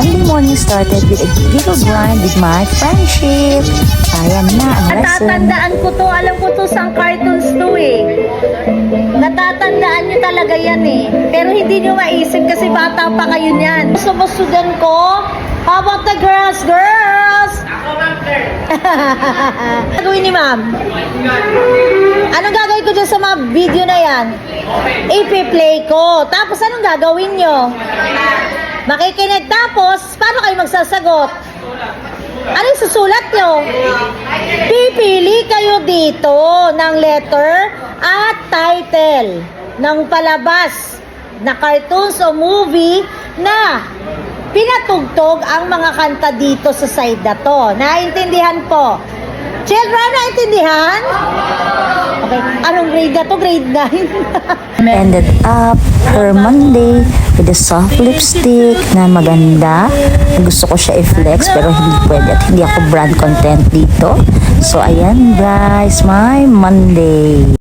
Monday morning started with a little grind with my friendship. Ayan na ang lesson. Natatandaan ko to, alam ko to sa cartoons to eh. Natatandaan nyo talaga yan eh. Pero hindi nyo maisip kasi bata pa kayo niyan. Sumusudan ko. How about the girls? Girls! Ako, ma'am, sir. Gagawin ni ma'am? Anong gagawin ko dyan sa mga video na yan? Ipi-play ko. Tapos anong gagawin nyo? Makikinig. Tapos, paano kayo magsasagot? Ano yung susulat nyo? Pipili kayo dito ng letter at title ng palabas na cartoons o movie na pinatugtog ang mga kanta dito sa side na to. Naintindihan po? Children, naintindihan? Okay. Anong grade na to? Grade 9? Ended up her Monday with a soft lipstick na maganda. Gusto ko siya i-flex pero hindi pwede at hindi ako brand content dito. So ayan guys, my Monday.